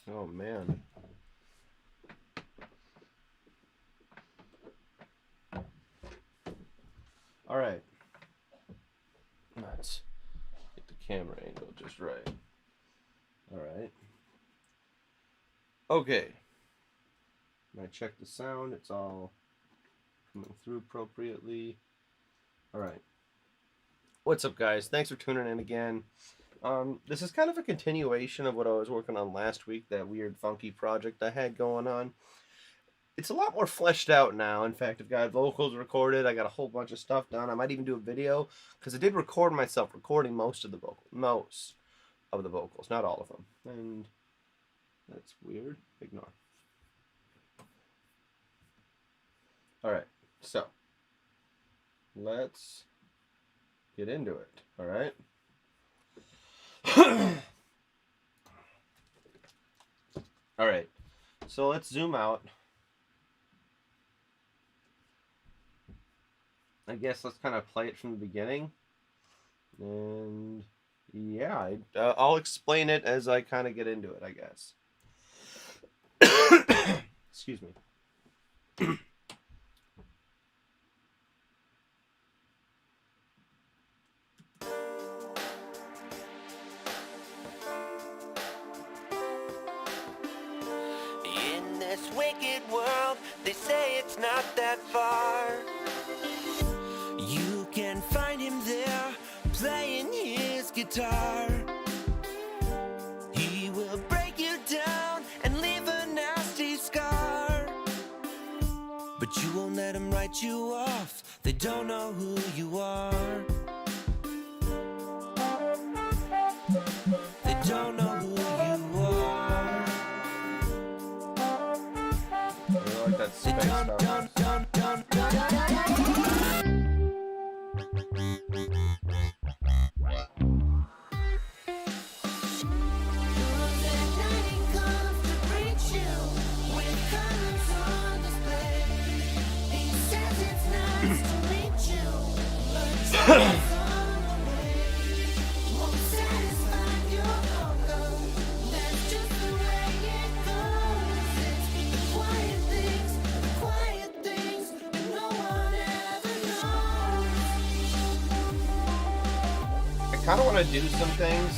Oh man. All right. Let's get the camera angle just right. All right. Okay. I check the sound. It's all coming through appropriately. All right. What's up, guys? Thanks for tuning in again. This is kind of a continuation of what I was working on last week, that weird funky project I had going on. It's a lot more fleshed out now. In fact, I've got vocals recorded. I got a whole bunch of stuff done. I might even do a video because I did record myself recording most of the vocals, not all of them. And that's weird. Ignore. All right, so let's get into it. All right. All right. So let's zoom out. I guess let's kind of play it from the beginning. And yeah, I'll explain it as I kind of get into it, I guess. Excuse me. In this wicked world, they say it's not that far. You can find him there, playing his guitar. He will break you down and leave a nasty scar. But you won't let him write you off, they don't know who you are. They don't know who you are. I like that space stuff. I kind of want to do some things.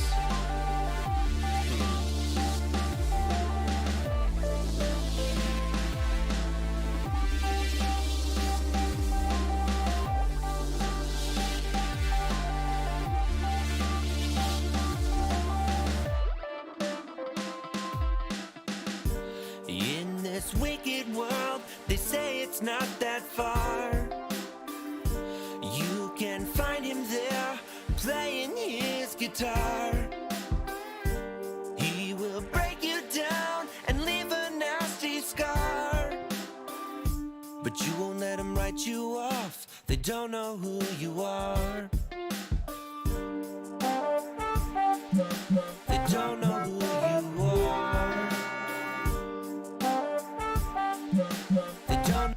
In this wicked world, they say it's not that far. You can find him there, playing his guitar. He will break you down and leave a nasty scar. But you won't let him write you off, they don't know who you are. They don't know who you are. They don't.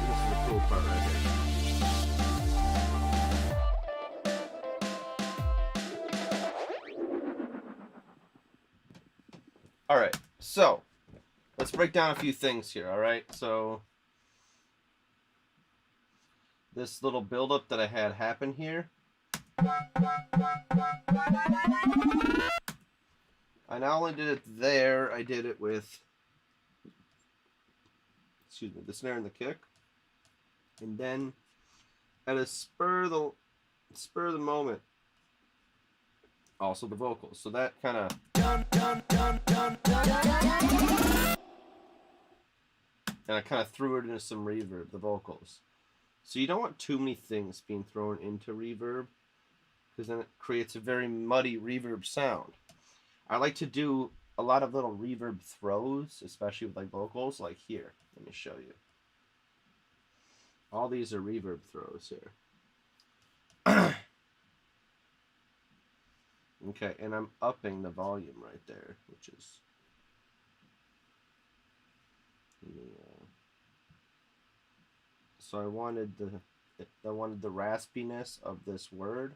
This is a cool part right here. All right, so let's break down a few things here. All right, so this little buildup that I had happen here, I not only did it there, I did it with, excuse me, the snare and the kick, and then at a spur of the moment, also the vocals. So that kind of... And I kind of threw it into some reverb, the vocals. So you don't want too many things being thrown into reverb, because then it creates a very muddy reverb sound. I like to do a lot of little reverb throws, especially with like vocals, like here. Let me show you. All these are reverb throws here. Okay, and I'm upping the volume right there, which is... So I wanted the raspiness of this word.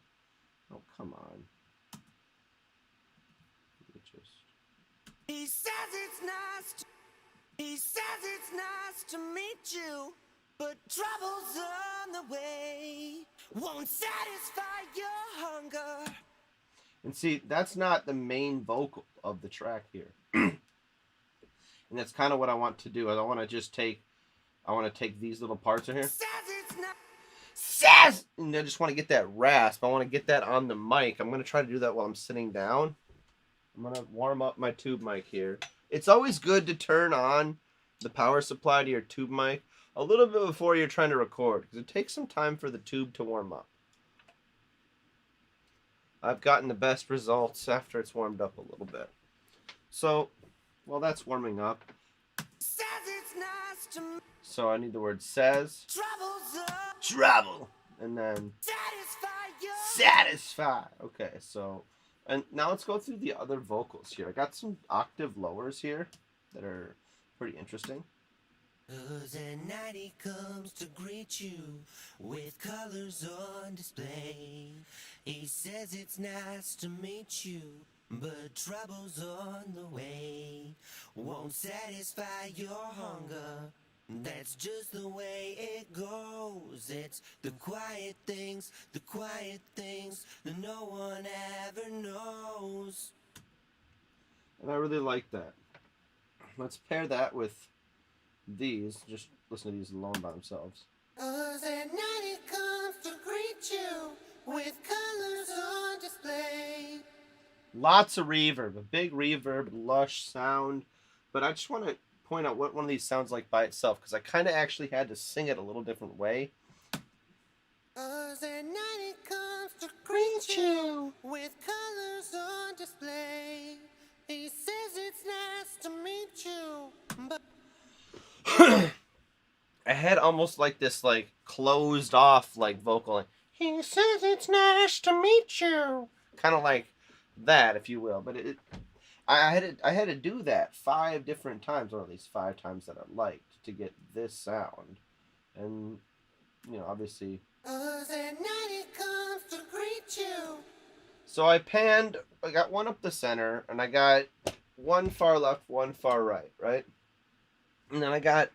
Oh, come on. Let me just... He says it's nice to meet you, but trouble's on the way. Won't satisfy your hunger. And see, that's not the main vocal of the track here. And that's kind of what I want to do. I want to take these little parts in here. Says! And I just want to get that rasp. I want to get that on the mic. I'm going to try to do that while I'm sitting down. I'm going to warm up my tube mic here. It's always good to turn on the power supply to your tube mic a little bit before you're trying to record, because it takes some time for the tube to warm up. I've gotten the best results after it's warmed up a little bit. So, while that's warming up, so I need the word says, travel, and then satisfy. Okay, so, and now let's go through the other vocals here. I got some octave lowers here that are pretty interesting. 'Cause at night he comes to greet you with colors on display. He says it's nice to meet you, but trouble's on the way. Won't satisfy your hunger. That's just the way it goes. It's the quiet things that no one ever knows. And I really like that. Let's pair that with these. Just listen to these alone by themselves. 'Cause at night it comes to greet you with colors on display. Lots of reverb, a big reverb, lush sound. But I just want to point out what one of these sounds like by itself, because I kind of actually had to sing it a little different way. 'Cause at night it comes to greet you with colors on display. He says it's nice to meet you, but I had almost like this like closed off like vocal, like, he says it's nice to meet you, kind of like that, if you will. But I had to do that 5 different times, or at least 5 times that I liked, to get this sound. And you know, obviously. 'Cause at night it comes to greet you. So I got one up the center, and I got one far left, one far right, right? And then I got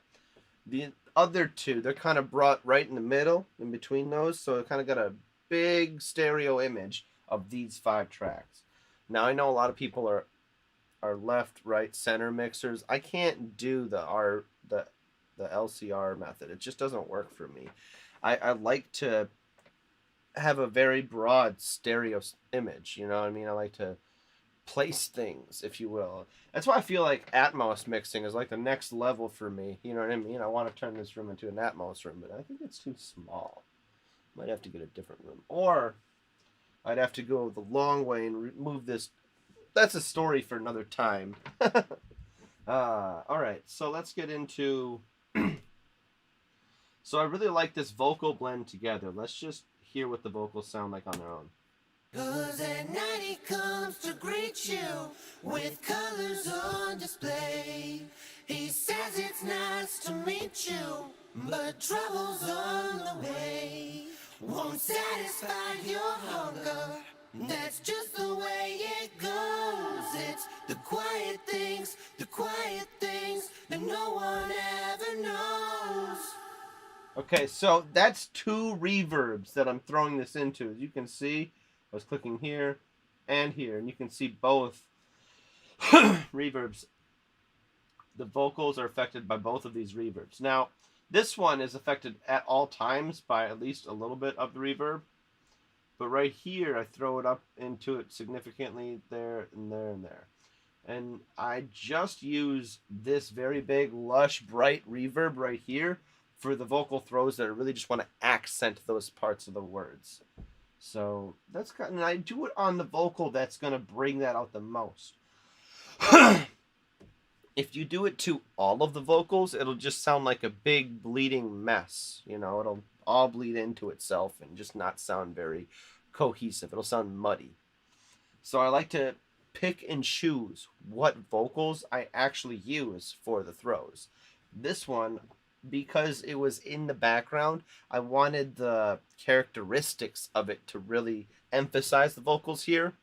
the other 2. They're kind of brought right in the middle, in between those. So I kind of got a big stereo image of these 5 tracks. Now I know a lot of people are left, right, center mixers. I can't do the LCR method. It just doesn't work for me. I like to have a very broad stereo image. You know what I mean? I like to place things, if you will. That's why I feel like Atmos mixing is like the next level for me. You know what I mean? I want to turn this room into an Atmos room, but I think it's too small. Might have to get a different room. Or I'd have to go the long way and remove this. That's a story for another time. Alright, so let's get into... So I really like this vocal blend together. Let's just hear what the vocals sound like on their own. 'Cause at night he comes to greet you with colors on display. He says it's nice to meet you, but trouble's on the way. Won't satisfy your hunger. That's just the way it goes. It's the quiet things that no one ever knows. Okay, so that's 2 reverbs that I'm throwing this into. As you can see, I was clicking here and here, and you can see both reverbs. The vocals are affected by both of these reverbs. Now, this one is affected at all times by at least a little bit of the reverb, But right here, I throw it up into it significantly there and there and there. And I just use this very big, lush, bright reverb right here for the vocal throws that I really just want to accent those parts of the words. So that's kind of, and I do it on the vocal that's going to bring that out the most. If you do it to all of the vocals, it'll just sound like a big bleeding mess. You know, it'll all bleed into itself and just not sound very cohesive. It'll sound muddy. So I like to pick and choose what vocals I actually use for the throws. This one, because it was in the background, I wanted the characteristics of it to really emphasize the vocals here.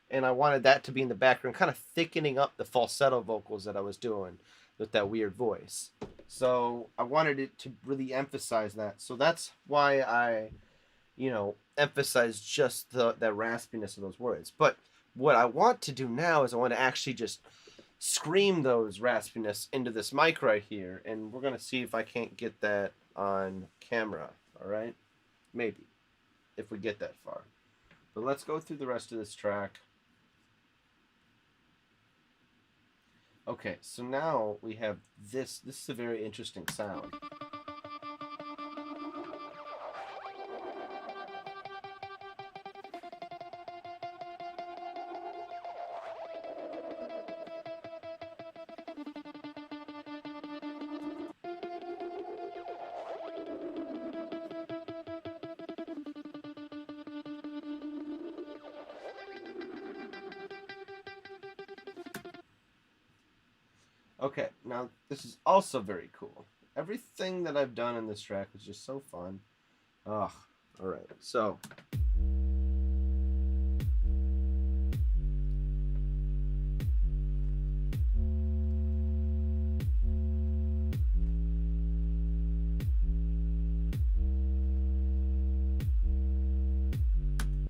And I wanted that to be in the background, kind of thickening up the falsetto vocals that I was doing with that weird voice. So I wanted it to really emphasize that. So that's why I, emphasize just that raspiness of those words. But what I want to do now is I want to actually just scream those raspiness into this mic right here. And we're going to see if I can't get that on camera. All right? Maybe, if we get that far. But let's go through the rest of this track. Okay, so now we have this. This is a very interesting sound. Okay, now this is also very cool. Everything that I've done in this track is just so fun. Ugh, alright, so.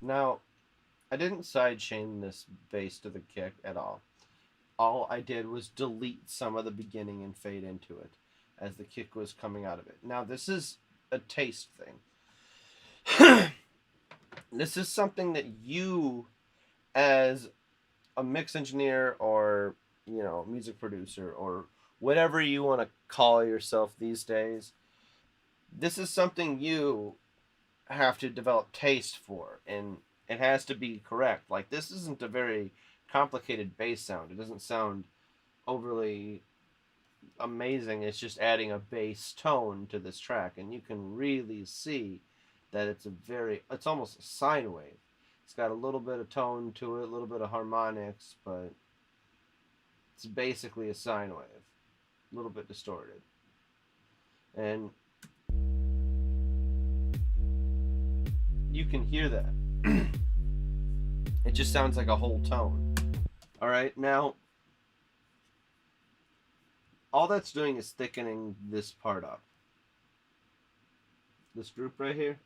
Now, I didn't sidechain this bass to the kick at all. All I did was delete some of the beginning and fade into it as the kick was coming out of it. Now, this is a taste thing. This is something that you, as a mix engineer or, music producer or whatever you want to call yourself these days, this is something you have to develop taste for, and it has to be correct. Like, this isn't a very complicated bass sound. It doesn't sound overly amazing. It's just adding a bass tone to this track, and you can really see that it's almost a sine wave. It's got a little bit of tone to it, a little bit of harmonics, but it's basically a sine wave, a little bit distorted. And you can hear that. It just sounds like a whole tone. All right, now, all that's doing is thickening this part up. This group right here.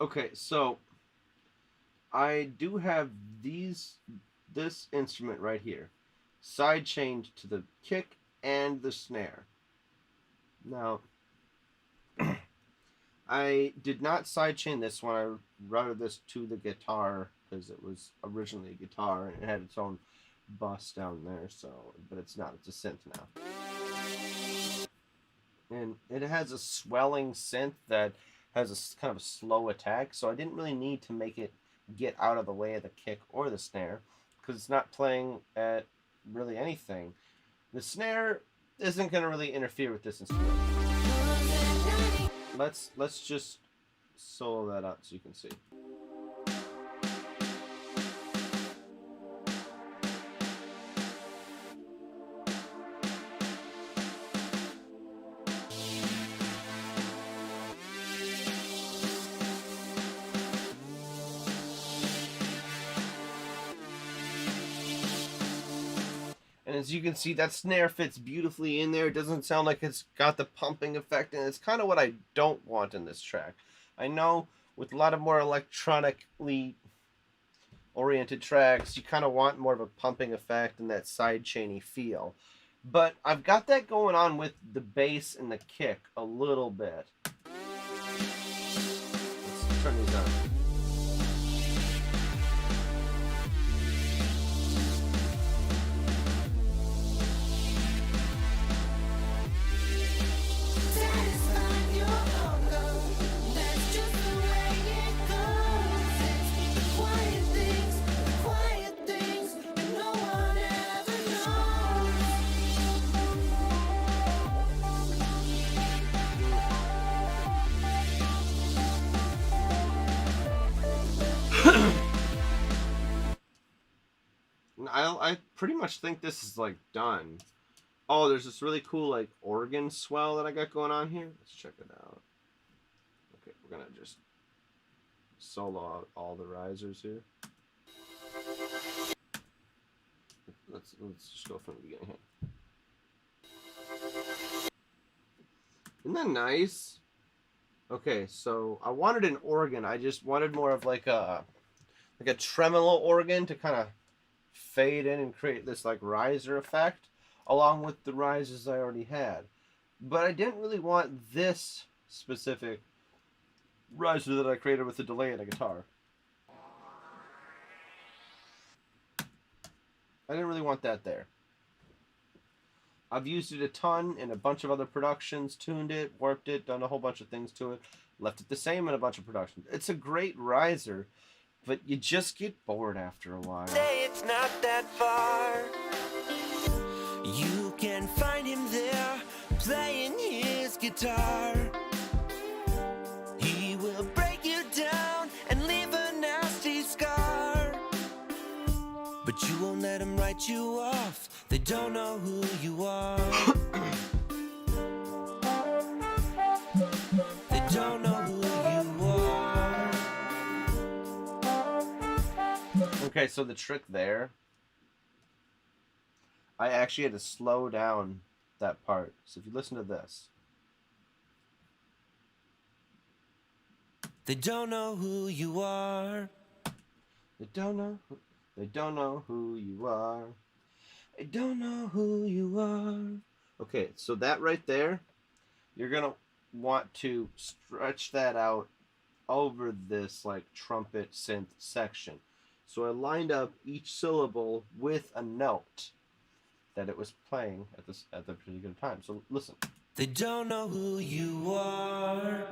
Okay, so I do have this instrument right here side chained to the kick and the snare. Now, I did not sidechain this one. I routed this to the guitar because it was originally a guitar and it had its own bus down there. So, but it's not. It's a synth now, and it has a swelling synth that has a kind of a slow attack. So I didn't really need to make it get out of the way of the kick or the snare because it's not playing at really anything. The snare isn't going to really interfere with this instrument. Let's just solo that out so you can see. And as you can see, that snare fits beautifully in there. It doesn't sound like it's got the pumping effect, and it's kind of what I don't want in this track. I know with a lot of more electronically oriented tracks, you kind of want more of a pumping effect and that side chainy feel. But I've got that going on with the bass and the kick a little bit. Let's turn these on. I pretty much think this is like done. Oh, there's this really cool like organ swell that I got going on here. Let's check it out. Okay, we're gonna just solo out all the risers here. Let's just go from the beginning here. Isn't that nice? Okay, so I wanted an organ. I just wanted more of like a tremolo organ to kind of fade in and create this like riser effect along with the rises I already had. But I didn't really want this specific riser that I created with the delay in a guitar. I didn't really want that there. I've used it a ton in a bunch of other productions, tuned it, warped it, done a whole bunch of things to it, left it the same in a bunch of productions. It's a great riser, but you just get bored after a while. Say it's not that far. You can find him there playing his guitar. He will break you down and leave a nasty scar. But you won't let him write you off. They don't know who you are. They don't know who you are. Okay, so the trick there, I actually had to slow down that part. So if you listen to this. They don't know who you are. They don't know who you are. I don't know who you are. Okay, so that right there, you're going to want to stretch that out over this like trumpet synth section. So I lined up each syllable with a note that it was playing at the particular time. So listen. They don't know who you are.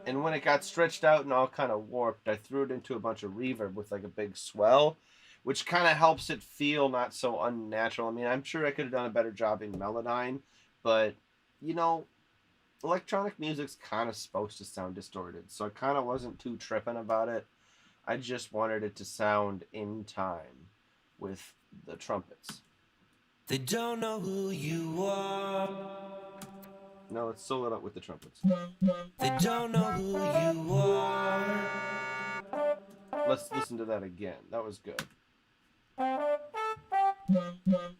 And when it got stretched out and all kind of warped, I threw it into a bunch of reverb with like a big swell, which kind of helps it feel not so unnatural. I mean, I'm sure I could have done a better job in Melodyne, but, you know, electronic music's kind of supposed to sound distorted, so I kind of wasn't too tripping about it. I just wanted it to sound in time with the trumpets. They don't know who you are. No, let's solo it up with the trumpets. They don't know who you are. Let's listen to that again. That was good.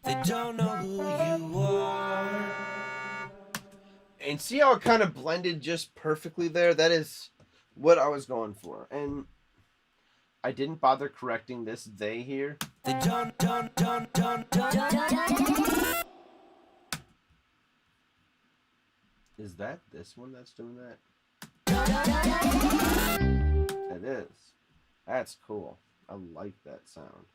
They don't know who you are. And see how it kind of blended just perfectly there? That is what I was going for. And I didn't bother correcting this they here. They don't. Is that this one that's doing that? It is. That's cool. I like that sound.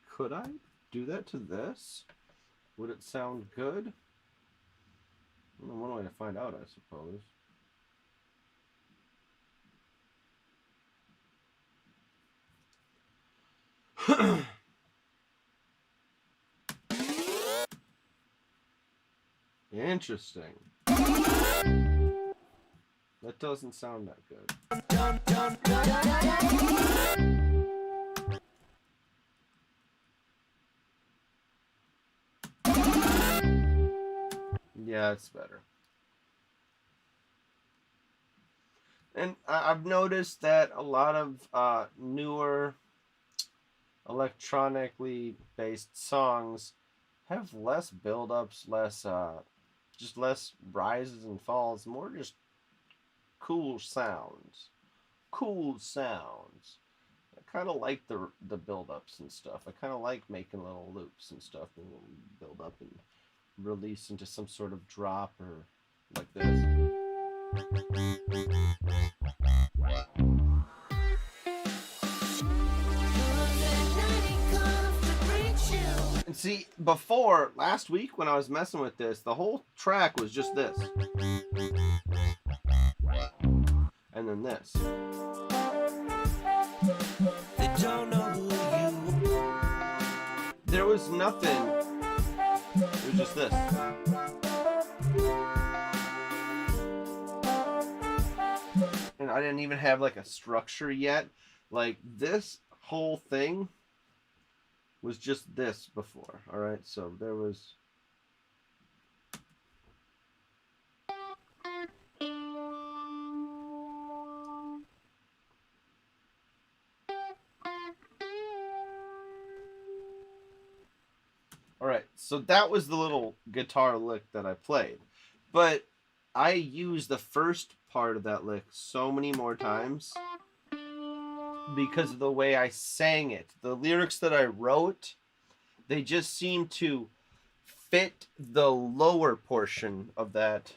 Could I do that to this? Would it sound good? One way to find out, I suppose. Interesting. That doesn't sound that good. Yeah, it's better. And I've noticed that a lot of newer electronically based songs have less build-ups, just less rises and falls, more just cool sounds. Cool sounds. I kind of like the build-ups and stuff. I kind of like making little loops and stuff and build up and release into some sort of drop or like this. And see, before, last week when I was messing with this, the whole track was just this. And then this. They don't know who you are. There was nothing. It was just this. And I didn't even have like a structure yet. Like this whole thing was just this before. Alright, so there was. Alright, so that was the little guitar lick that I played. But I used the first part of that lick so many more times because of the way I sang it. The lyrics that I wrote, they just seemed to fit the lower portion of that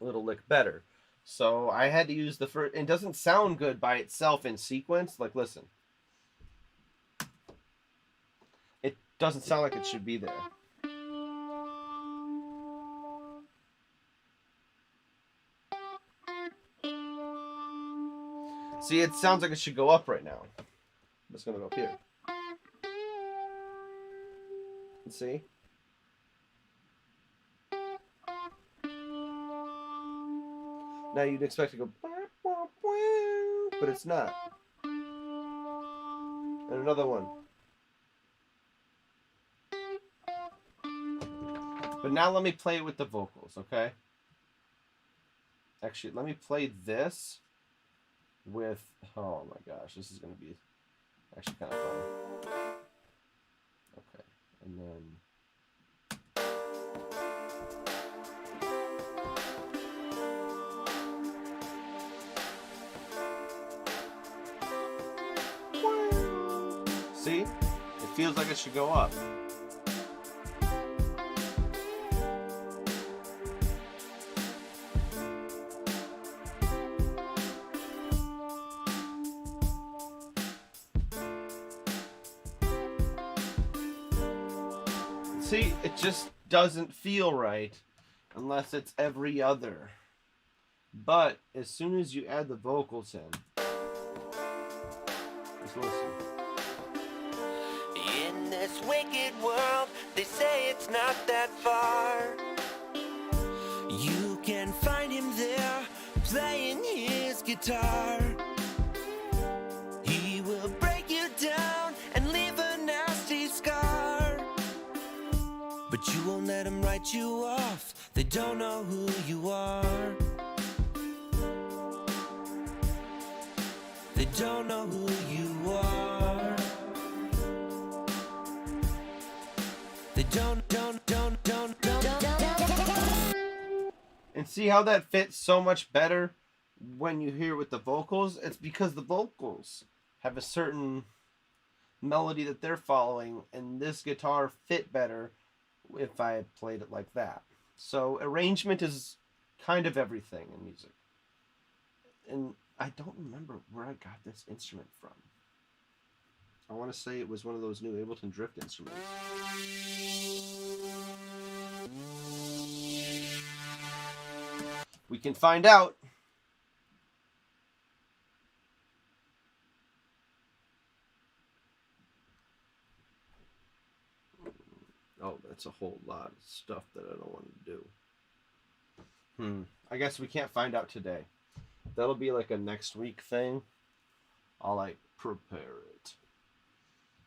little lick better. So I had to use the first. It doesn't sound good by itself in sequence. Like, listen. It doesn't sound like it should be there. See, it sounds like it should go up right now. It's going to go up here. See? Now you'd expect to go, but it's not. And another one. But now let me play it with the vocals, okay? Actually, let me play this with, oh my gosh, this is going to be actually kind of fun. Okay, and then... See? It feels like it should go up. See, it just doesn't feel right unless it's every other. But as soon as you add the vocals in, just listen. In this wicked world, they say it's not that far. You can find him there, playing his guitar. He will break you down and leave a nasty scar. But you won't let him write you off. They don't know who you are. They don't know who you are. They don't. And see how that fits so much better when you hear with the vocals? It's because the vocals have a certain melody that they're following, and this guitar fit better if I had played it like that. So arrangement is kind of everything in music. And I don't remember where I got this instrument from. I want to say it was one of those new Ableton Drift instruments. We can find out. Oh, that's a whole lot of stuff that I don't want to do. I guess we can't find out today. That'll be like a next week thing. I'll like prepare it.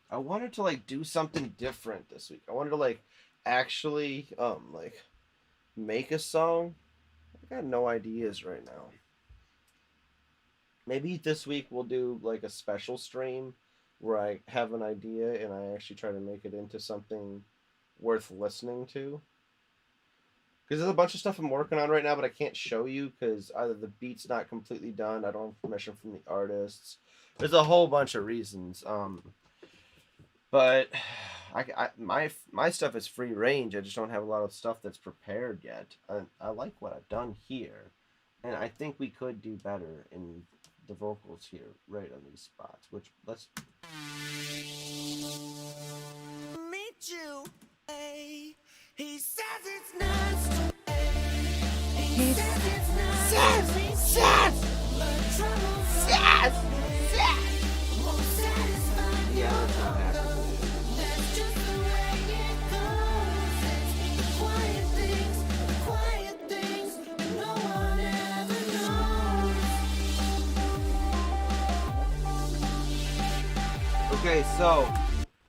I wanted to like do something different this week. I wanted to like actually like make a song. I got no ideas right now. Maybe this week we'll do like a special stream where I have an idea and I actually try to make it into something worth listening to. Because there's a bunch of stuff I'm working on right now, but I can't show you because either the beat's not completely done, I don't have permission from the artists. There's a whole bunch of reasons. But my stuff is free range. I just don't have a lot of stuff that's prepared yet. I like what I've done here, and I think we could do better in the vocals here, right on these spots. Which let's Meet you. Hey, he says it's nice. He says it's nice. But trouble won't satisfy yeah, that's not happening. That's just the way it goes. It's the quiet things no one ever knows. Okay, so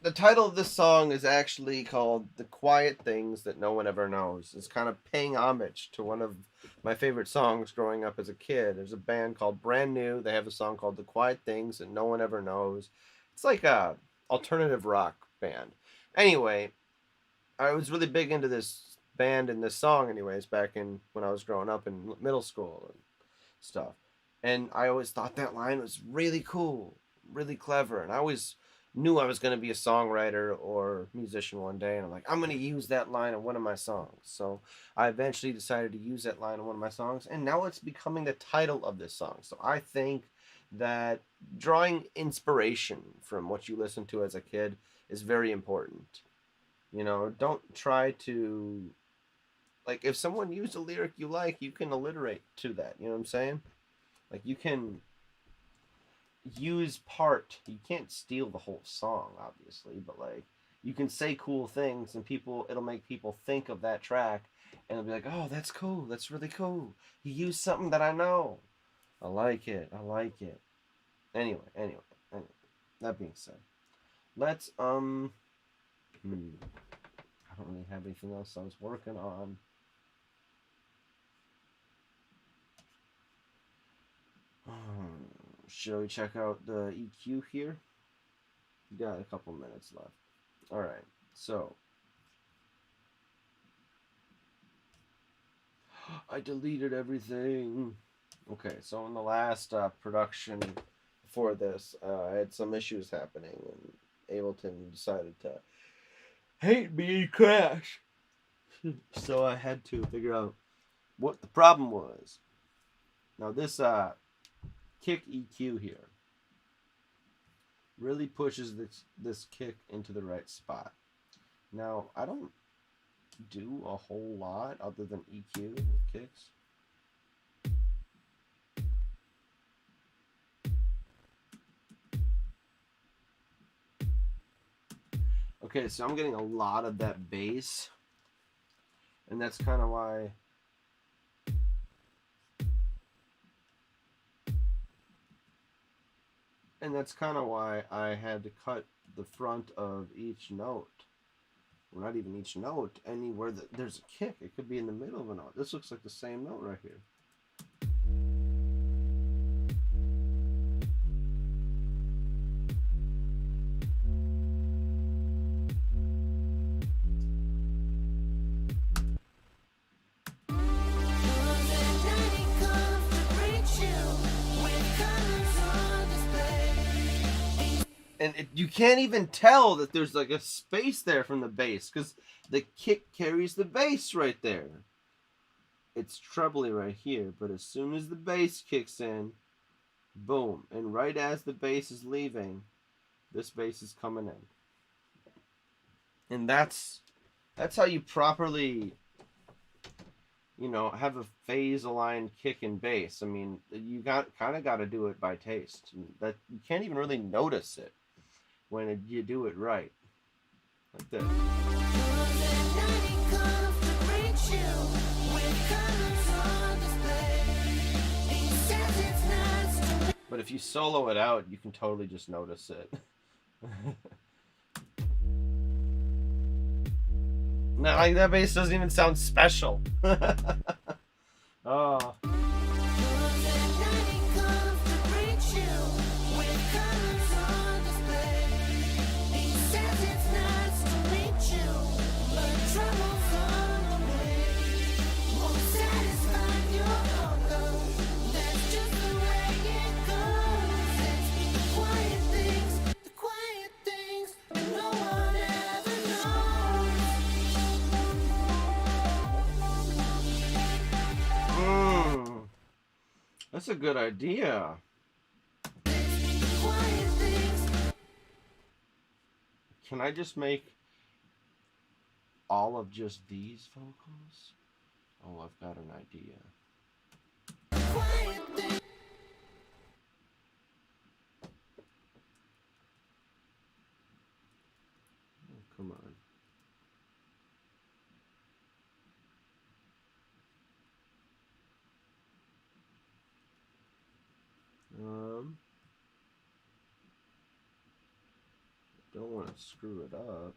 the title of this song is actually called "The Quiet Things That No One Ever Knows." It's kind of paying homage to one of my favorite songs growing up as a kid. There's a band called Brand New. They have a song called "The Quiet Things That No One Ever Knows." It's like a alternative rock band. Anyway, I was really big into this band and this song anyways back in when I was growing up in middle school and stuff. And I always thought that line was really cool, really clever. And I always knew I was going to be a songwriter or musician one day. And I'm like, I'm going to use that line in one of my songs. So I eventually decided to use that line in one of my songs. And now it's becoming the title of this song. So I think that drawing inspiration from what you listen to as a kid is very important. You know, don't try to, like, if someone used a lyric you like, you can alliterate to that. You know what I'm saying? Like, you can use part. You can't steal the whole song, obviously, but, like, you can say cool things and it'll make people think of that track and they'll be like, oh, that's cool. That's really cool. He used something that I know. I like it. Anyway. That being said, let's, I don't really have anything else I was working on. Shall we check out the EQ here? Got a couple minutes left. Alright, so. I deleted everything. Okay, so in the last production for this, I had some issues happening, and Ableton decided to hate me and crash. So I had to figure out what the problem was. Now this kick EQ here really pushes this kick into the right spot. Now I don't do a whole lot other than EQ with kicks. Okay, so I'm getting a lot of that bass, and that's kind of why I had to cut the front of each note. Well, not even each note, anywhere that there's a kick. It could be in the middle of a note. This looks like the same note right here. And you can't even tell that there's like a space there from the bass because the kick carries the bass right there. It's trebly right here, but as soon as the bass kicks in, boom, and right as the bass is leaving, this bass is coming in. And that's how you properly, you know, have a phase-aligned kick and bass. I mean, you kind of got to do it by taste. That you can't even really notice it when you do it right, like this. And But if you solo it out, you can totally just notice it. No, like that bass doesn't even sound special. Oh. That's a good idea. Can I just make all of just these vocals? Oh, I've got an idea. Oh, come on. Don't want to screw it up.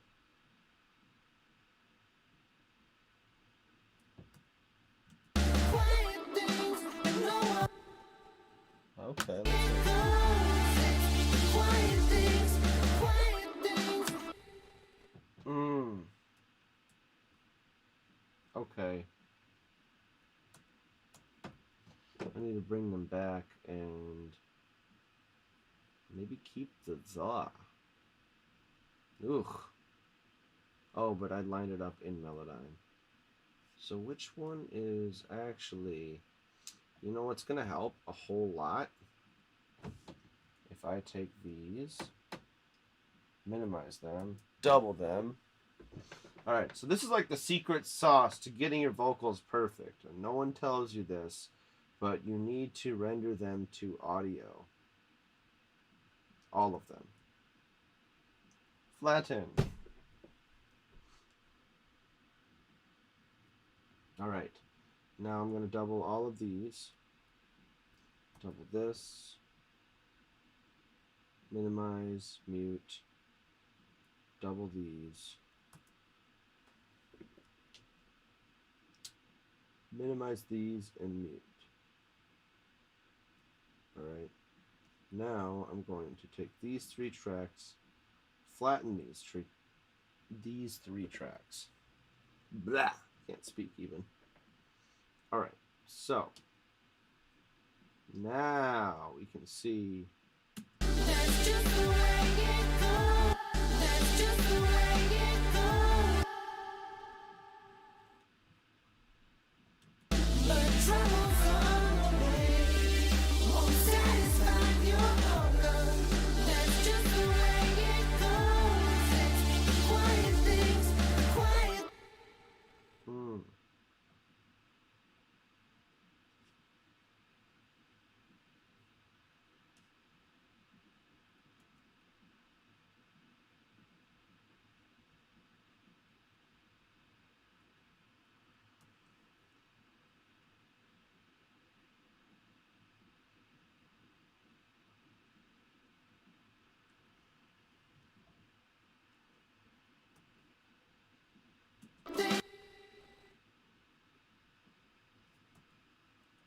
Okay. Okay. I need to bring them back and maybe keep the za. Ugh. Oh, but I lined it up in Melodyne. So which one is actually... You know what's going to help a whole lot? If I take these, minimize them, double them. Alright, so this is like the secret sauce to getting your vocals perfect. And no one tells you this, but you need to render them to audio. All of them. Flatten. Alright, now I'm going to double all of these. Double this. Minimize, mute. Double these. Minimize these and mute. Alright, now I'm going to take these 3 tracks, flatten these 3 tracks. Blah! Can't speak even. Alright, so now we can see. That's just the way it goes. That's just the way it goes. But trouble's on the way. Won't satisfy your hunger. That's just the way it goes. It's quiet things, quiet.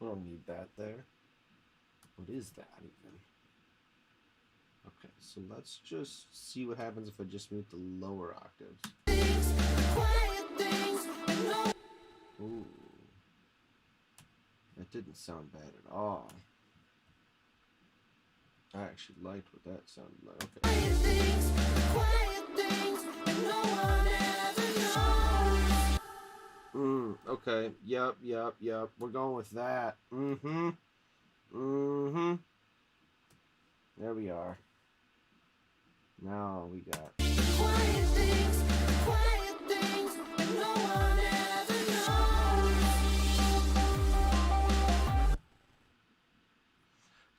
I don't need that there. What is that even? Okay, so let's just see what happens if I just mute the lower octaves. Ooh. That didn't sound bad at all. I actually liked what that sounded like. Okay. Okay. Yep. We're going with that. There we are. Now we got quiet things, no one ever knows.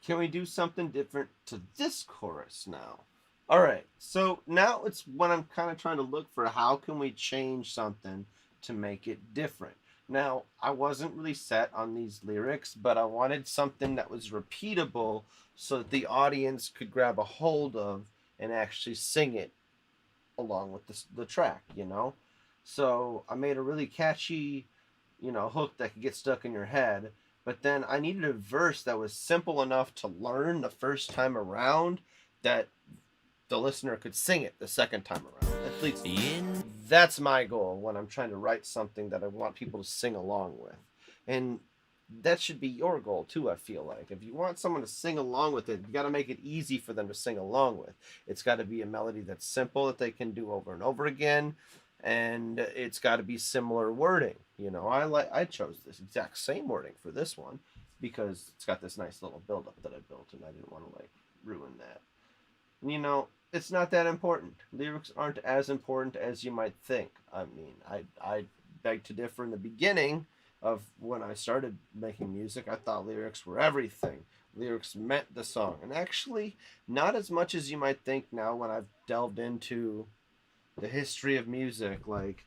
Can we do something different to this chorus now? Alright, so now it's when I'm kind of trying to look for how can we change something to make it different. Now, I wasn't really set on these lyrics, but I wanted something that was repeatable so that the audience could grab a hold of and actually sing it along with the track, you know? So I made a really catchy, hook that could get stuck in your head. But then I needed a verse that was simple enough to learn the first time around that the listener could sing it the second time around. At least that's my goal when I'm trying to write something that I want people to sing along with. And that should be your goal too, I feel like. If you want someone to sing along with it, you got to make it easy for them to sing along with. It's got to be a melody that's simple that they can do over and over again, and it's got to be similar wording. I chose this exact same wording for this one because it's got this nice little build up that I built, and I didn't want to ruin that. And, it's not that important. Lyrics aren't as important as you might think. I mean, I beg to differ. In the beginning of when I started making music, I thought lyrics were everything. Lyrics meant the song. And actually, not as much as you might think now when I've delved into the history of music. Like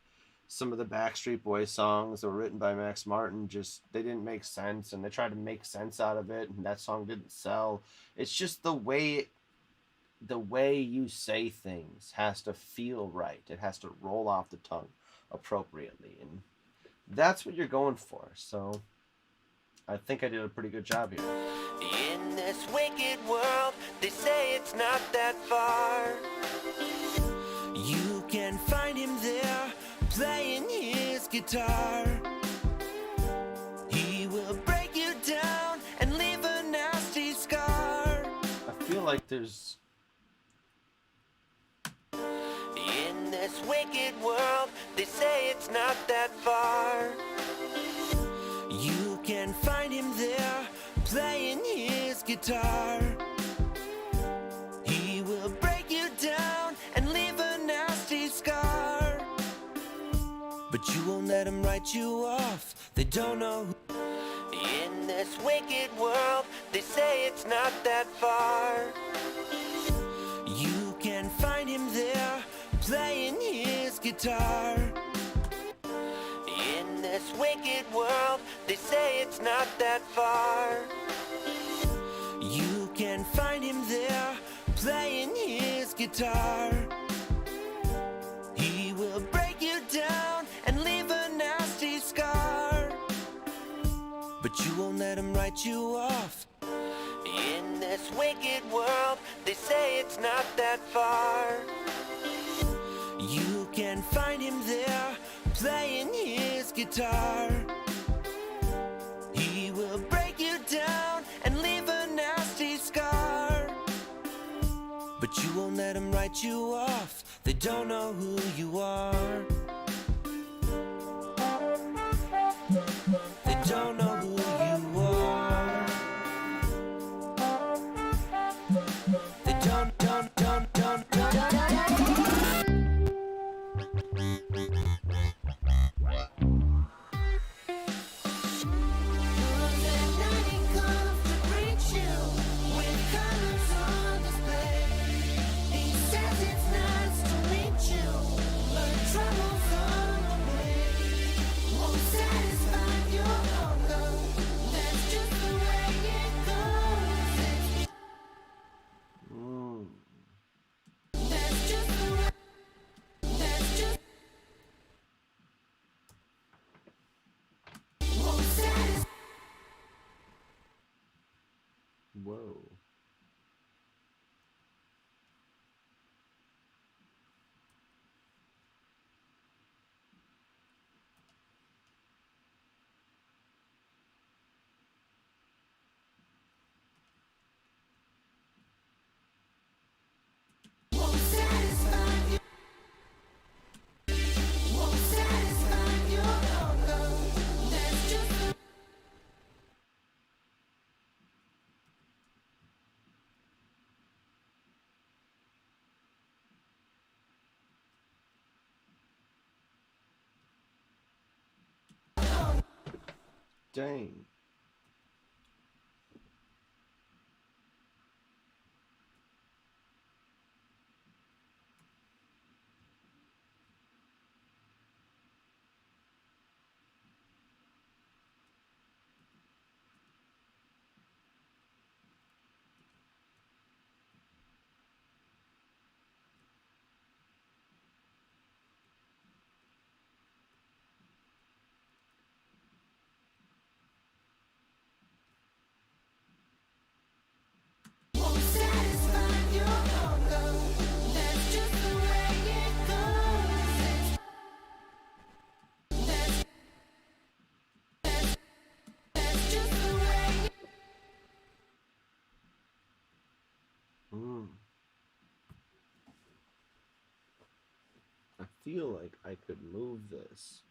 some of the Backstreet Boys songs that were written by Max Martin, they didn't make sense, and they tried to make sense out of it, and that song didn't sell. It's just the way you say things has to feel right. It has to roll off the tongue appropriately. And that's what you're going for. So I think I did a pretty good job here. In this wicked world, they say it's not that far. You can find him there, playing his guitar. He will break you down and leave a nasty scar. I feel like there's... In this wicked world, they say it's not that far. You can find him there, playing his guitar. He will break you down and leave a nasty scar. But you won't let him write you off. They don't know who. In this wicked world, they say it's not that far. You can find him there, playing his guitar. In this wicked world, they say it's not that far. You can find him there, playing his guitar. He will break you down and leave a nasty scar. But you won't let him write you off. In this wicked world, they say it's not that far. You can find him there, playing his guitar. He will break you down and leave a nasty scar. But you won't let him write you off. They don't know who you are. They don't know who you are. They don't. Whoa. Dang. feel like I could move this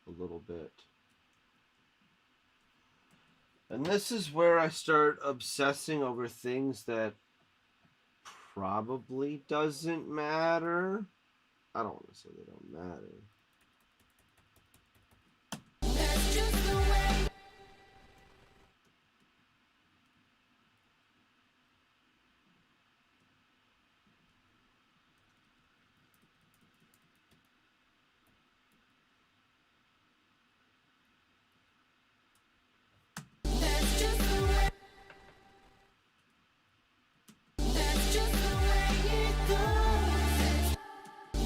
a little bit. And this is where I start obsessing over things that probably doesn't matter. I don't want to say they don't matter. That's just the way. That's just the way. That's just the way it goes.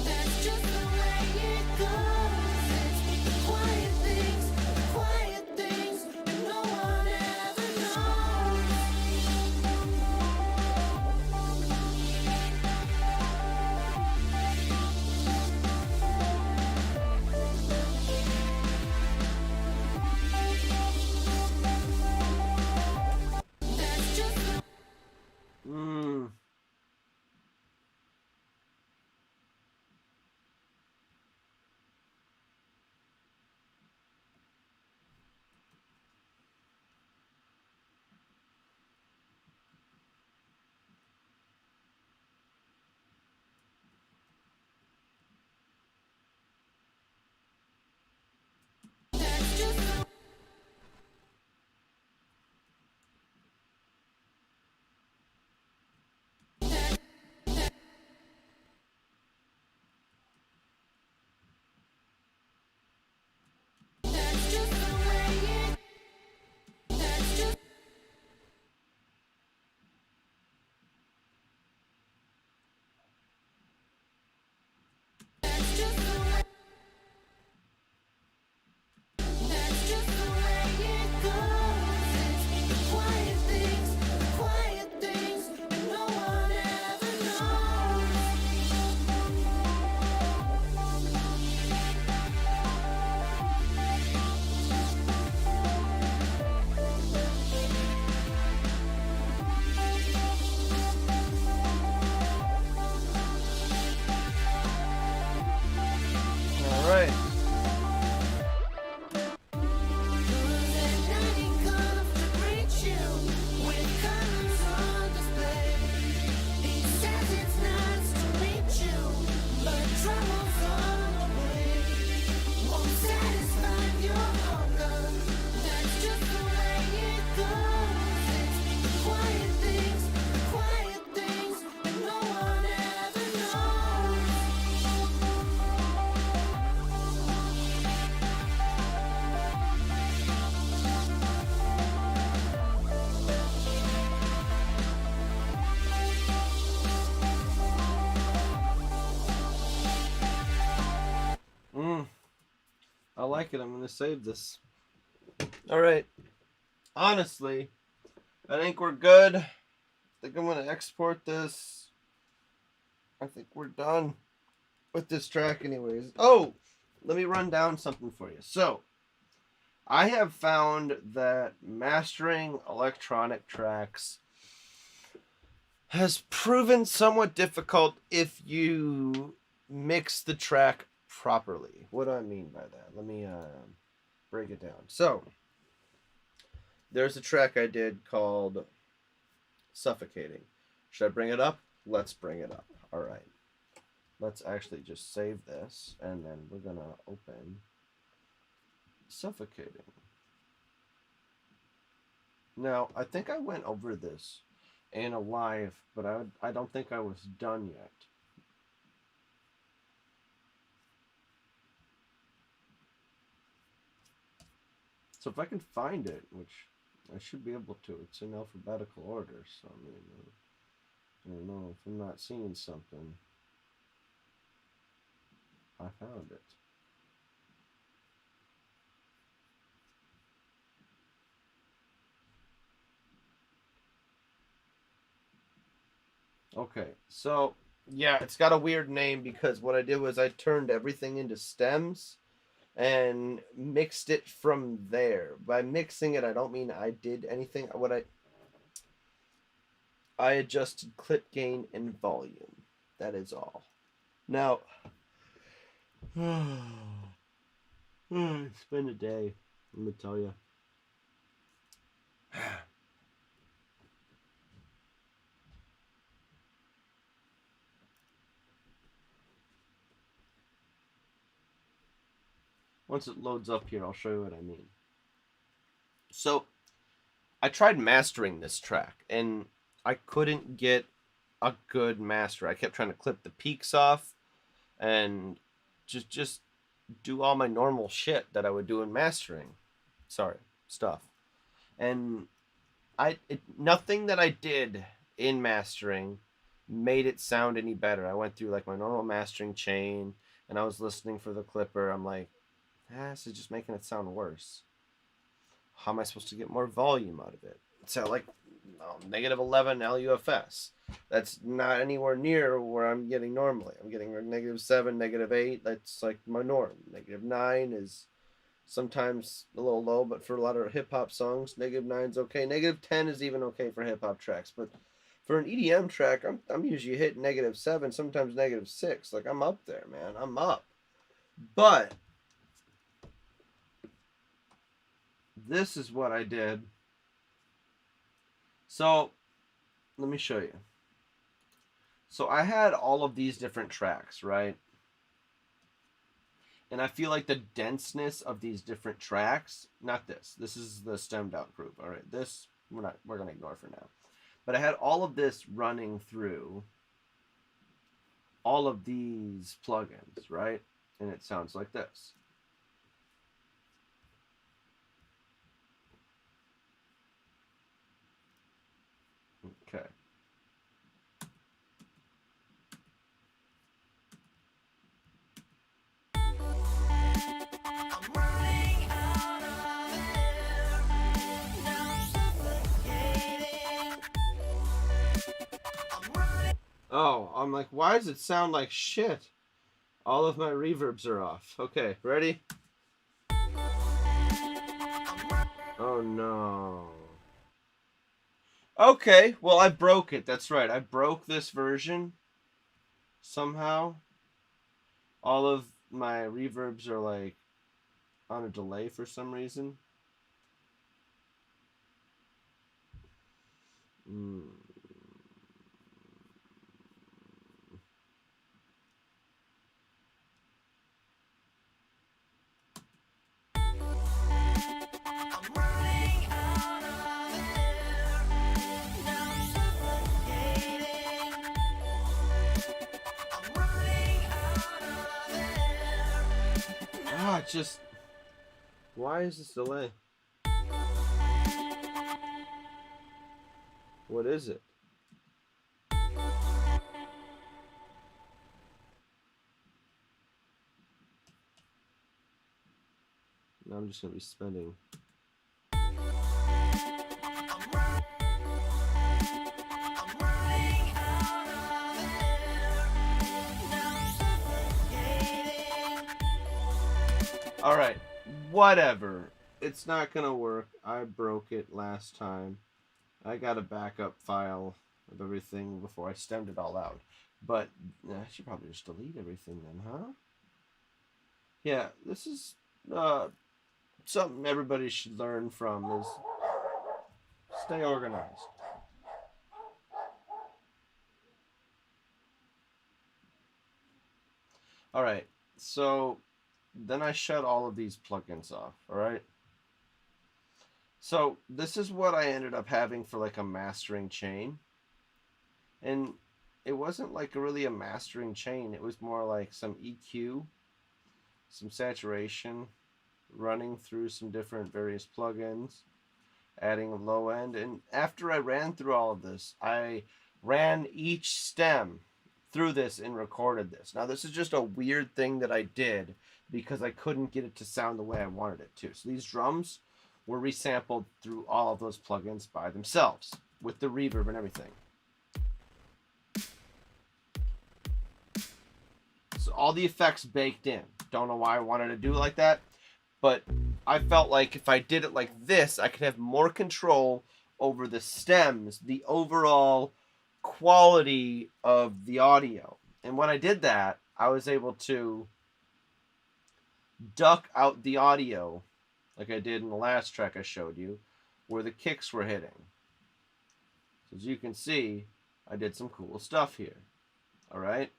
That's just the way it goes. It's the quiet things that no one ever knows. That's just the Mm. that's just the that's just the way it that's just that's just the way that's just the way it goes. It's the quiet things that no one ever knows. All right. At night he comes to greet you with colors on display. He says it's nice to meet you, but trouble's on the way. Won't satisfy your hunger. That's just the way it goes. It's the quiet things that no one ever knows. I like it. I'm going to save this. All right. Honestly, I think we're good. I think I'm going to export this. I think we're done with this track anyways. Oh, let me run down something for you. So, I have found that mastering electronic tracks has proven somewhat difficult if you mix the track properly. What do I mean by that? Let me break it down. So, there's a track I did called Suffocating. Should I bring it up? Let's bring it up. All right. Let's actually just save this, and then we're going to open Suffocating. Now, I think I went over this in a live, but I don't think I was done yet. So if I can find it, which I should be able to, it's in alphabetical order, so I mean, I don't know if I'm not seeing something. I found it. Okay, so yeah, it's got a weird name because what I did was I turned everything into stems and mixed it from there. By mixing it, I don't mean I did anything. I adjusted clip gain and volume. That is all. Now, It's been a day, let me tell you. Once it loads up here, I'll show you what I mean. So, I tried mastering this track, and I couldn't get a good master. I kept trying to clip the peaks off and just do all my normal shit that I would do in mastering. Sorry, stuff. And nothing that I did in mastering made it sound any better. I went through like my normal mastering chain and I was listening for the clipper. I'm like, this is just making it sound worse. How am I supposed to get more volume out of it? So like negative 11 LUFS. That's not anywhere near where I'm getting normally. I'm getting negative 7, negative 8. That's like my norm. Negative 9 is sometimes a little low, but for a lot of hip hop songs, negative 9 is okay. Negative 10 is even okay for hip hop tracks, but for an EDM track, I'm usually hitting negative 7, sometimes negative 6. Like I'm up there, man. I'm up. But this is what I did. So let me show you. So I had all of these different tracks, right? And I feel like the denseness of these different tracks, not this. This is the stemmed out group. All right, this we're going to ignore for now. But I had all of this running through all of these plugins, right? And it sounds like this. Okay. Oh, I'm like, why does it sound like shit? All of my reverbs are off. Okay, ready? Oh no. Okay, well I broke it. That's right. I broke this version somehow. All of my reverbs are like on a delay for some reason. Just why is this delay? What is it? Now I'm just gonna be spending. All right, whatever. It's not gonna work. I broke it last time. I got a backup file of everything before I stemmed it all out. But I should probably just delete everything then, huh? Yeah, this is something everybody should learn from is stay organized. All right, so then I shut all of these plugins off, all right? So this is what I ended up having for like a mastering chain. And it wasn't like really a mastering chain. It was more like some EQ, some saturation, running through some different various plugins, adding a low end. And after I ran through all of this, I ran each stem through this and recorded this. Now this is just a weird thing that I did because I couldn't get it to sound the way I wanted it to. So these drums were resampled through all of those plugins by themselves with the reverb and everything. So all the effects baked in. Don't know why I wanted to do it like that, but I felt like if I did it like this, I could have more control over the stems, the overall quality of the audio. And when I did that, I was able to duck out the audio like I did in the last track I showed you, where the kicks were hitting. So as you can see, I did some cool stuff here. All right?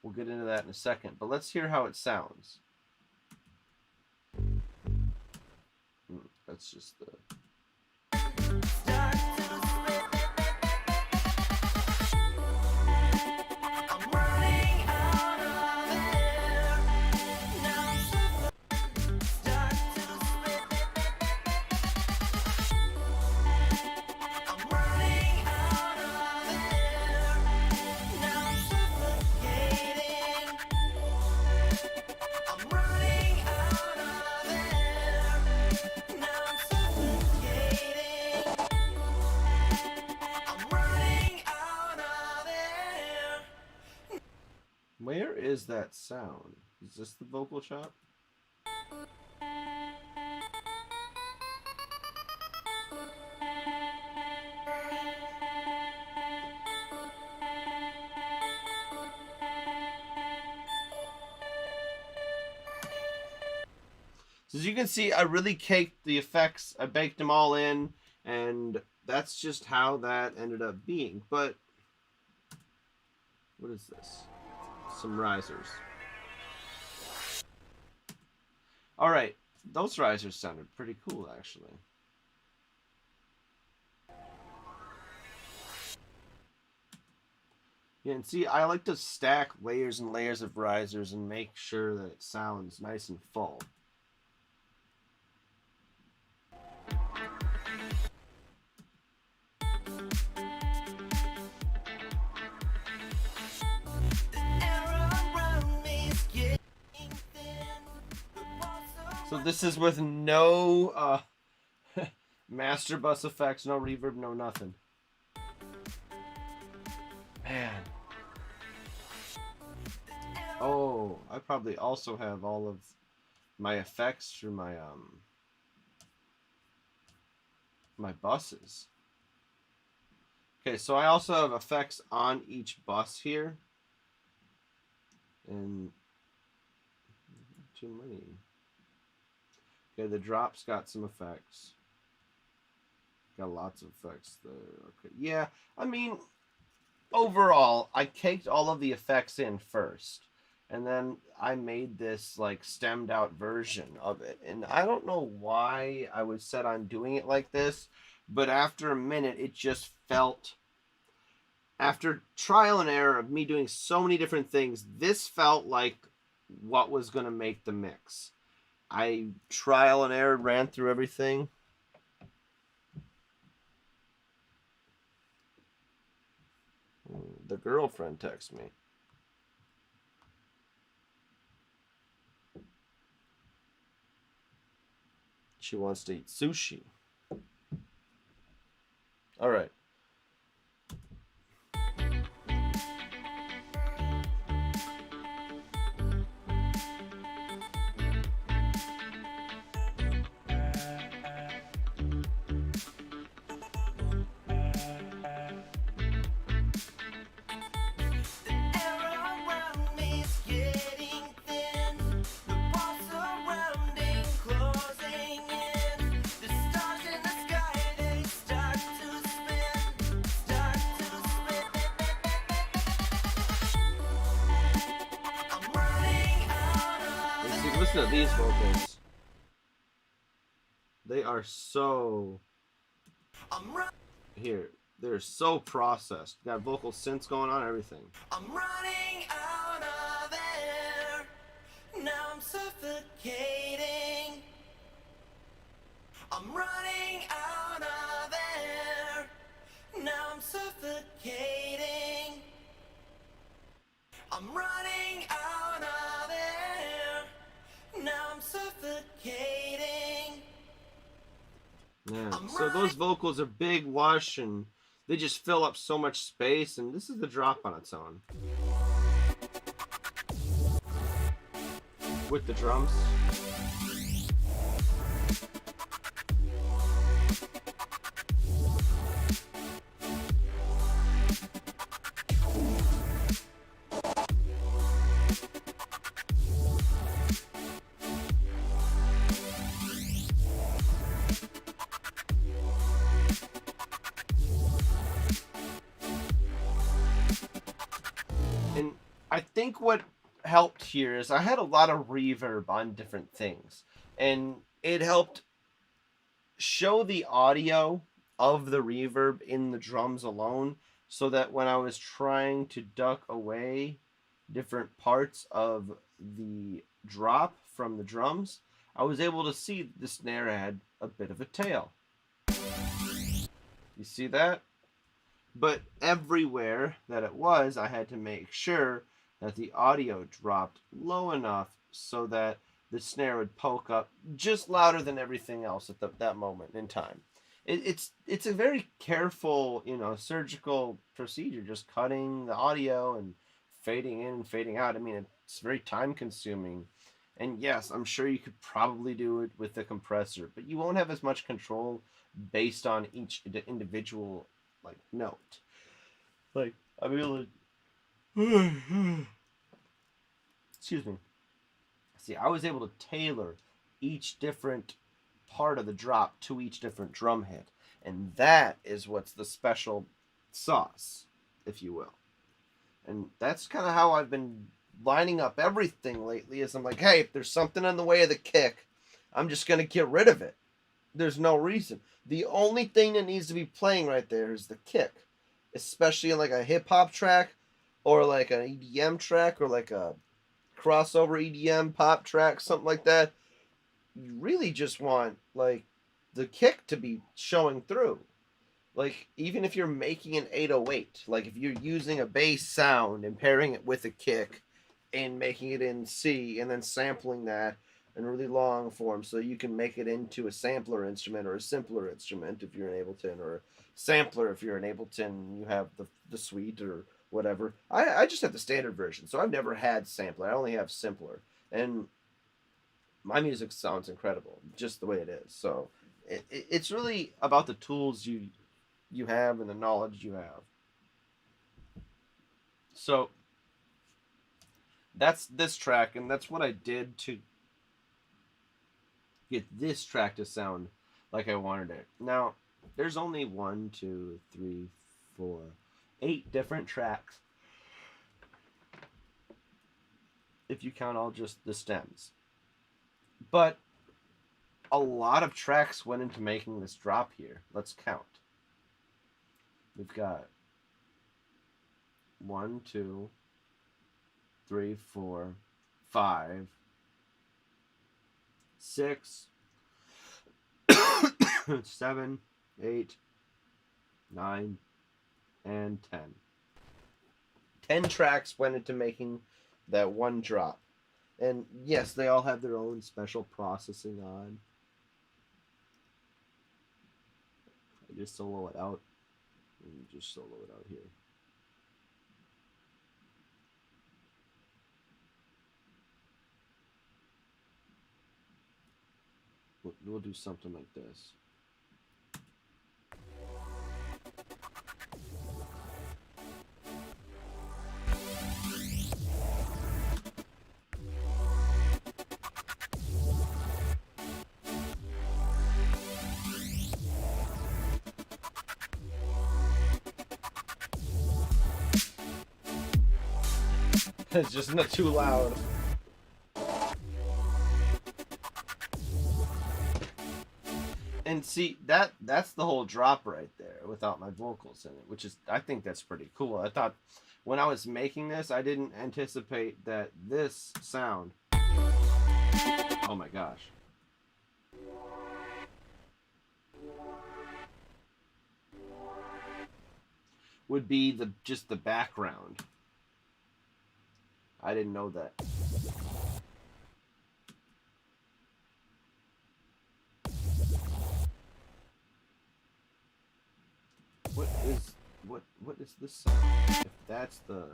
We'll get into that in a second, but let's hear how it sounds. That's just the... Where is that sound? Is this the vocal chop? So as you can see, I really caked the effects. I baked them all in, and that's just how that ended up being. But what is this? Some risers. All right, those risers sounded pretty cool, actually. Yeah, and see, I like to stack layers and layers of risers and make sure that it sounds nice and full. So this is with no master bus effects, no reverb, no nothing. Man. Oh, I probably also have all of my effects through my my buses. Okay, so I also have effects on each bus here. And too many. Okay, the drop's got some effects. Got lots of effects there. Okay, yeah, I mean, overall, I caked all of the effects in first. And then I made this, like, stemmed out version of it. And I don't know why I was set on doing it like this, but after a minute, it just felt... After trial and error of me doing so many different things, this felt like what was going to make the mix. I trial and error ran through everything. The girlfriend texts me. She wants to eat sushi. All right. Listen to these vocals. They are so... Here. They're so processed. Got vocal synths going on, everything. I'm running out of air. Now I'm suffocating. I'm running out of air. Now I'm suffocating. I'm running out of air. Now I'm suffocating. Yeah. So those vocals are big, lush, and they just fill up so much space, and this is the drop on its own. With the drums. I think what helped here is I had a lot of reverb on different things, and it helped show the audio of the reverb in the drums alone, so that when I was trying to duck away different parts of the drop from the drums, I was able to see the snare had a bit of a tail. You see that? But everywhere that it was, I had to make sure that the audio dropped low enough so that the snare would poke up just louder than everything else at that moment in time. It's a very careful, surgical procedure, just cutting the audio and fading in and fading out. I mean, it's very time consuming. And yes, I'm sure you could probably do it with the compressor, but you won't have as much control based on each individual note. Like, I'll be able to excuse me. See, I was able to tailor each different part of the drop to each different drum hit. And that is what's the special sauce, if you will. And that's kind of how I've been lining up everything lately, is I'm like, hey, if there's something in the way of the kick, I'm just going to get rid of it. There's no reason. The only thing that needs to be playing right there is the kick. Especially in like a hip-hop track, or like an EDM track, or like a crossover EDM pop track, something like that. You really just want like the kick to be showing through. Like, even if you're making an 808, like if you're using a bass sound and pairing it with a kick and making it in C and then sampling that in really long form so you can make it into a sampler instrument or a simpler instrument if you're an Ableton, or a sampler if you're an Ableton, you have the suite or whatever. I just have the standard version, so I've never had sampler. I only have simpler. And my music sounds incredible, just the way it is. So it's really about the tools you have and the knowledge you have. So that's this track, and that's what I did to get this track to sound like I wanted it. Now, there's only 1, 2, 3, 4, 8 different tracks, if you count all just the stems. But a lot of tracks went into making this drop here. Let's count. We've got 1, 2, 3, 4, 5, 6, 7, 8, 9, and 10. 10 tracks went into making that one drop. And yes, they all have their own special processing on. I just solo it out. And just solo it out here. We'll do something like this. It's just not too loud. And see, that's the whole drop right there without my vocals in it, which is, I think that's pretty cool. I thought when I was making this, I didn't anticipate that this sound, oh my gosh, would be just the background. I didn't know that. What is this sound? If that's the...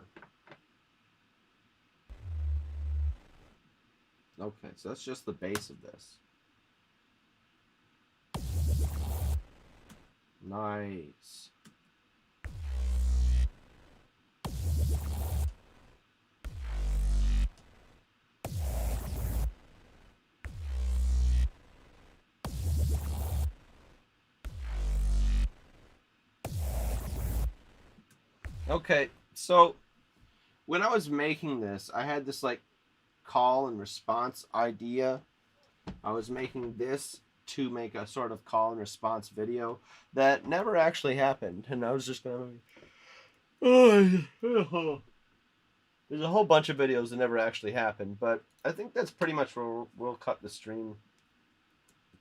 Okay, so that's just the bass of this. Nice. Okay, so when I was making this, I had this like call and response idea. I was making this to make a sort of call and response video that never actually happened, and I was just gonna. There's a whole bunch of videos that never actually happened, but I think that's pretty much where we'll cut the stream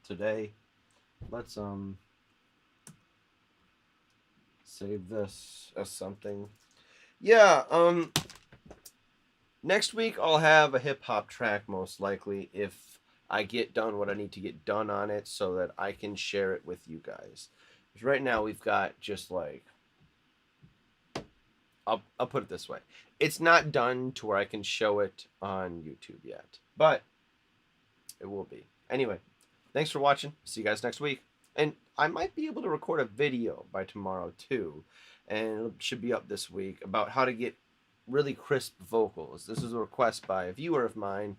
today. Let's save this as something. Yeah, next week I'll have a hip hop track most likely if I get done what I need to get done on it so that I can share it with you guys. Because right now we've got just like I'll put it this way. It's not done to where I can show it on YouTube yet, but it will be. Anyway, thanks for watching. See you guys next week. And I might be able to record a video by tomorrow too, and it should be up this week, about how to get really crisp vocals. This is a request by a viewer of mine.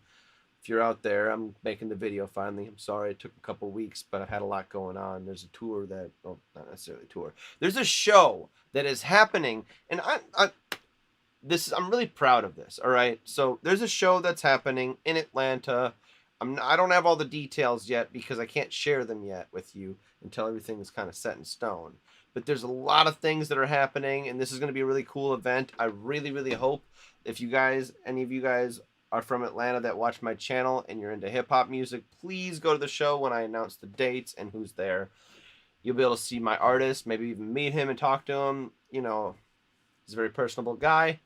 If you're out there, I'm making the video finally. I'm sorry it took a couple weeks, but I had a lot going on. There's a tour that, well, not necessarily a tour. There's a show that is happening, and I'm really proud of this. All right, so there's a show that's happening in Atlanta. I don't have all the details yet because I can't share them yet with you until everything is kind of set in stone. But there's a lot of things that are happening, and this is going to be a really cool event. I really, really hope if you guys, any of you guys are from Atlanta that watch my channel and you're into hip-hop music, please go to the show when I announce the dates and who's there. You'll be able to see my artist, maybe even meet him and talk to him. You know, he's a very personable guy.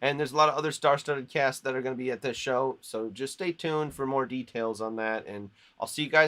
And there's a lot of other star-studded casts that are going to be at this show. So just stay tuned for more details on that. And I'll see you guys